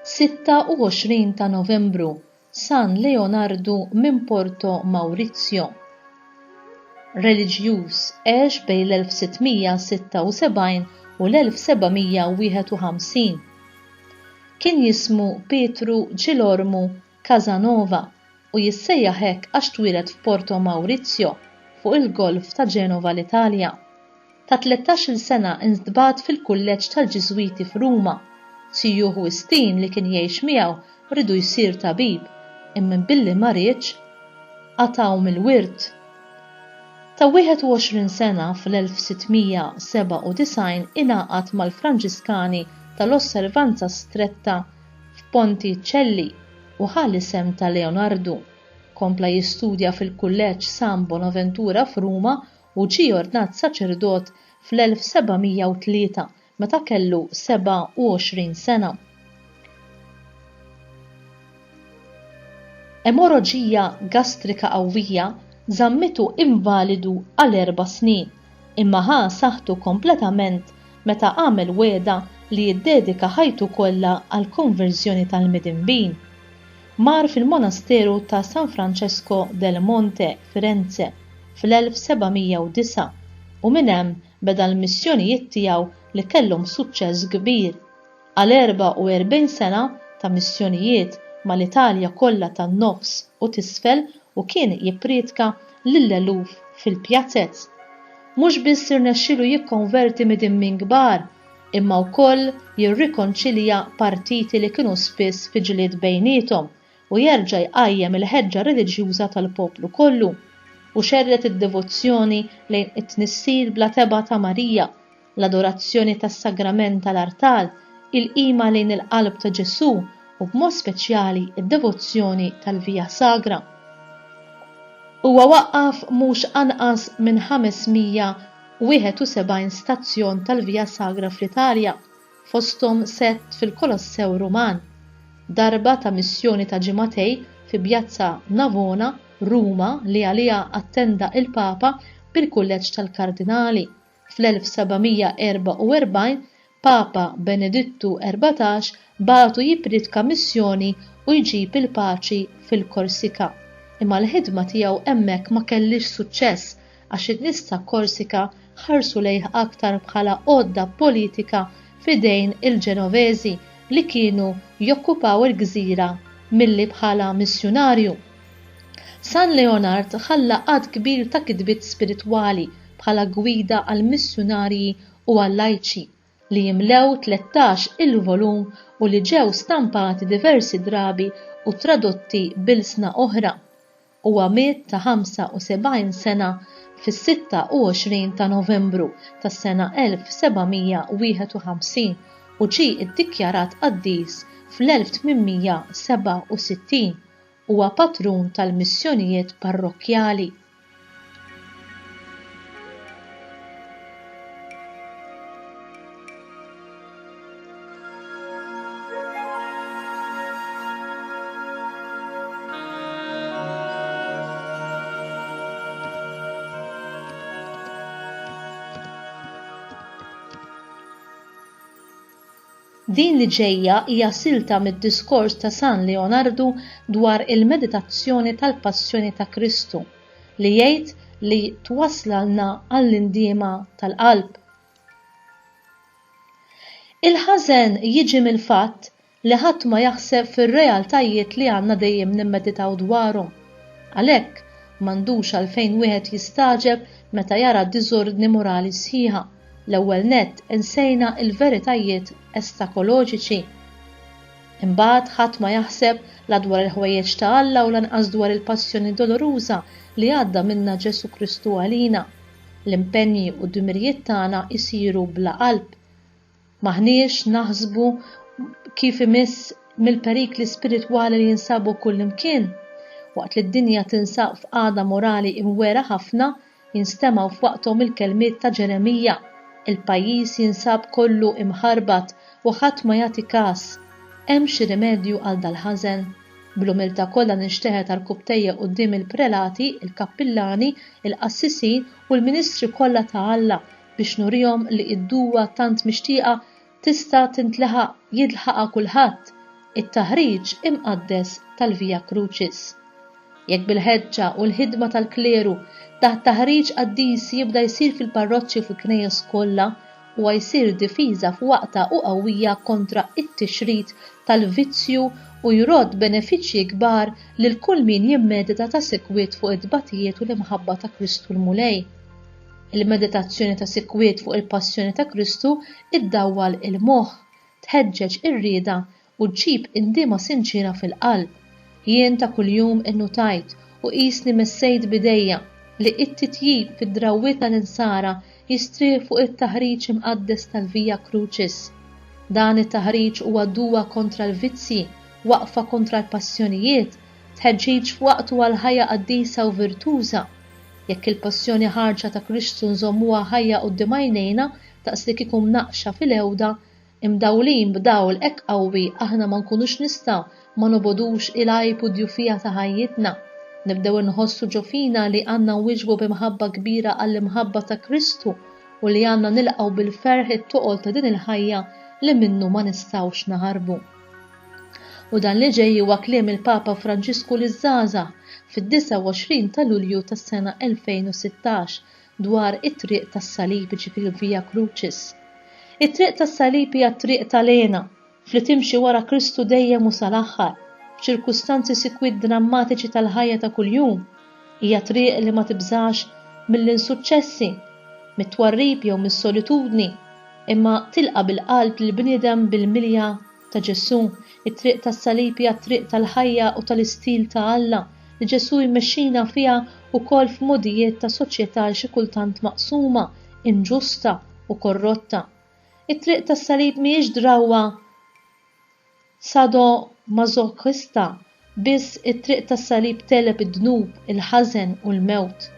26 ta' Novembru, San Leonardo minn Porto Maurizio. Reliġjuż għex bejn l-1676 u l-1751. Kien jismu Pietru Girolamo Casanova u jissejjaħ hekk għax twieled f'Porto Maurizio fuq il-Golf ta' Ġenova l-Italja. Ta' 13-il sena intbat fil-kulleġġ tal-Ġiżwiti f'Ruma. Siju Wistin li kien jgħix miegħu rridu jsir tabib, imma billi ma rridx għataw mill-wirt. Ta' 21 sena fl-1697 ingħaqad mal-Franġiskani tal-Osservanza Stretta f'Ponticelli u ħalli isem ta' Leonardo. Kompla jistudja fil-kulleġġ San Bonaventura f'Ruma u ġie ordnat saċerdot fl-1703 meta kellu 27 sena. Emorroġija gastrika qawwija żammitu invalidu għal 4 snin, imma ħa saħħtu kompletament meta għamel wiegħda li jiddedika ħajtu kollha għal konverżjoni tal-Midinbin. Mar fil-monasteru ta' San Francesco del Monte, Firenze, fl-1709 u minn hemm beda l-missjonijiet tiegħu li kellhom suċċess kbir. Għal 44 sena ta' missjonijiet mal-Italja kollha tan-nofs u t'isfel u kien jippredika lill-eluf fil-pjazzett. Mhux biss irnexxielu jikkonverti midinmin kbar, imma wkoll jirrikonċilja partiti li kienu spiss fi ġlied bejniethom u jerġa' jqajjem il-ħeġġa reliġjuża tal-poplu kollu u xerret id-devozzjoni lejn it-tnissir bla teba ta' Marija, l-adorazzjoni tas-sagrament tal-artal, il-qima lejn il-qalb ta' Ġesu u b'mod speċjali id-devozzjoni tal-Via Sagra. Huwa waqqaf mhux anqas minn 571 stazzjon tal-Via Sagra fl-Italja, fosthom sett fil-Kolossew Ruman, darba ta' missjoni ta' ġimagħtej fi Pjazza Navona, Ruma li għaliha attenda il-Papa bil-kulleġġ tal-Kardinali. Fl-1744 Papa Benedittu XIV bagħtu jippredika missjoni u jġib il-paċi fil-Korsika. Imma l-ħidma tiegħu hemmhekk ma kellix suċċess għax in-nies ta' Korsika ħarsu lejh aktar bħala għodda politika f'idejn il-Ġenoveżi li kienu jokkupaw il-gżira milli bħala missjonarju. San Leonard ħalla għad kbir ta' kitbiet spiritwali bħala gwida għal missjonarji u għal lajċi li jimlew 13 il-volum u li ġew stampati diversi drabi u tradotti bil-sna oħra. Huwa miet ta' 75 sena fis-26 ta' Novembru tas-sena 1751 u ġie iddikjarat qaddis fl-1867. Huwa patrun tal-missjonijiet parrokkjali. Din li ġejja hija silta mid-diskors ta' San Leonardo dwar il-meditazzjoni tal-Passjoni ta' Kristu li jgħid li twaslalna għall-indiema tal-qalb. Il-ħażen jiġi mill-fatt li ħadd ma jaħseb fir-realtajiet li għandna dejjem nimmeditaw dwarhom. Għalhekk m'għandux għalfejn wieħed jistaġeb meta jara diżordni morali sħiħa. L-ewwel nett insejna il-veritajiet estakoloġiċi. Imbagħad ħadd ma jaħseb la dwar il-ħwejjeġ ta' Alla u lanqas dwar il-passjoni doloruża li għadda minnha Ġesu Kristu għalina. L-impenji u d-dmirijiet tagħna jsiru bla qalb. Maħniex naħsbu kif imiss mill-perikli spiritwali li jinsabu kullimkien. Waqt li d-dinja tinsab f'qagħda morali imwera ħafna, jinstemaw f'waqthom il-kelmiet ta' Ġeremija. Il-pajjiż jinsab kollu imħarbat u ħadd ma jagħti każ. Hemm xi rimedju għal dal-ħażen. Bl-umiltà kollha nixteħet għall-kubtejja quddiem il-prelati, il-kappillani, il-qassisin u l-ministri kollha ta' Alla biex nurihom li id-duwa tant mixtieqa tista' tintlaħaq jilħaqha kulħadd it-taħriġ imqaddes tal-Via Crucis. Jekk bil-ħeġġa u l-ħidma tal-kleru taħt taħriġ qaddisi jibda jsir fil-parroċċi u fil-knejjes kollha huwa jsir difiża f'waqta u qawwija kontra it-tixrid tal-vizzju u jrod benefiċċji kbar lil kull min jimmedita ta' sikwiet fuq id-dbatijiet u l-imħabba ta' Kristu l-mulej. Il-meditazzjoni ta' sikwiet fuq il-passjoni ta' Kristu iddawwal il-moħħ, tħeġġeġ ir-rieda u ġġib indiema sinċira fil-qalb. Jien ta' kuljum innutajt u qisni messejt bidejja li it-titjib fid-drawwiet tal-insara jistri fuq it-taħriġ imqaddes tal-Via Crucis. Dan it-taħriġ huwa duwa kontra l-vizzi, waqfa kontra l-passjonijiet, tħeġġiġ f'waqtu għal ħajja qaddisa u virtuża. Jekk il-passjoni ħarġa ta' Kristu nżommuha ħajja quddiem għajnejna daqs li kieku mnaqxa fil-ewda, imdawlin b'dawl hekk qawwi aħna ma nkunux nistgħu ma nobodux il-għajb u djufija ta' ħajjitna. Nibdew inħossu ġofina li għandna nwieġbu b'imħabba kbira għall-imħabba ta' Kristu u li għandna nilqgħu bil-ferħ it-toqol ta' din il-ħajja li minnu ma nistgħux naħarbu. U dan li ġej huwa kliem il-Papa Franġisku liż-żgħażagħ fid-29 ta' Lulju tas-sena 2016 dwar it-triq tas-salib ġifieri Via Crucis. It-triq tas-salib hija triq tal-għena fli timxi wara Kristu dejjem u sal-aħħar, f'ċirkustanzi sikwiet drammatiċi tal-ħajja ta' kuljum. Hija triq li ma tibżax mill-insuċċessi, mit-twarrib jew mis-solitudni, imma tilqa' bil-qalb lill-bniedem bil-milja ta' Ġesu. It-triq tas-salib hija triq tal-ħajja u tal-istil ta' Alla li Ġesu jmexxina fiha wkoll f'modijiet ta' soċjetà xi kultant maqsuma, inġusta u korrotta. It-triq tas-salib mhijiex drawwa sado-mażochista, biss it-triq tas-salib teleb id-dnub, il-ħażen u l-mewt,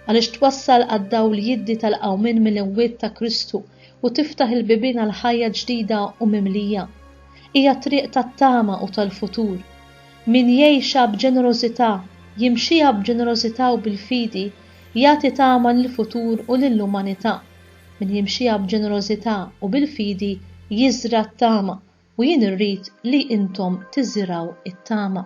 għaliex twassal għad-dawl jiddi tal-qawmien mill-imwiet ta' Kristu u tiftaħ il-bibien għal ħajja ġdida u mimlija. Hija triq tat-tama u tal-futur. Min jgħixha b'ġenerożità, jimxiha b'ġenerożità u bil-fidi, jagħti tama lill-futur u lill-umanità. Min jimxiha b'ġenerożità u bil-fidi jiżra t-tama u jien irrid li intom tiżraw it-tama.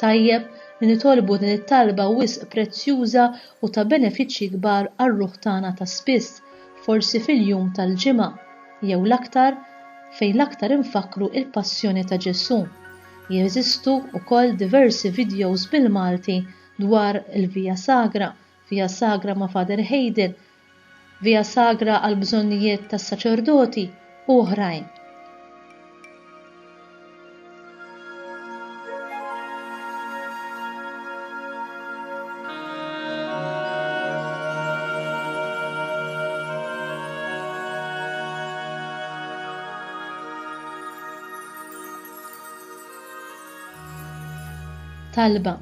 Tajjeb li nitolbu din it-talba wisq prezzjuża u ta' benefiċċji kbar għar-ruħ tagħna ta' spiss, forsi fil-jum tal-ġimgħa, jew l-aktar fejn l-aktar infakru il-passjoni ta' Ġesu. Jeżistu wkoll diversi videos bil-Malti dwar il-Via Sagra, Via Sagra ma' Father Hayden, Via Sagra għal bżonnijiet tas-saċerdoti u oħrajn. Talba.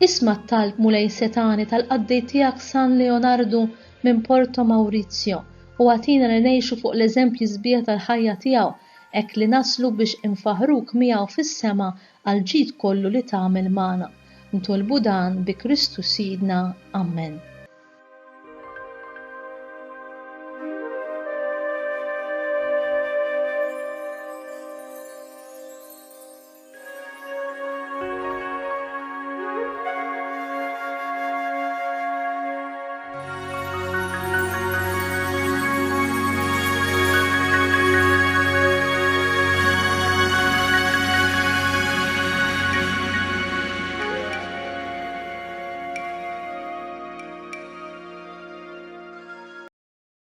Isma' t-talb mulej setani tal-qaddej tiegħek San Leonardo minn Porto Maurizio u għatina li ngħixu fuq l-eżempji sbieħ tal-ħajja tiegħu hekk li naslu biex infaħruk miegħu fis-sema għal ġid kollu li tagħmel magħna. Ntolbu dan bi Kristu Sidna. Amen.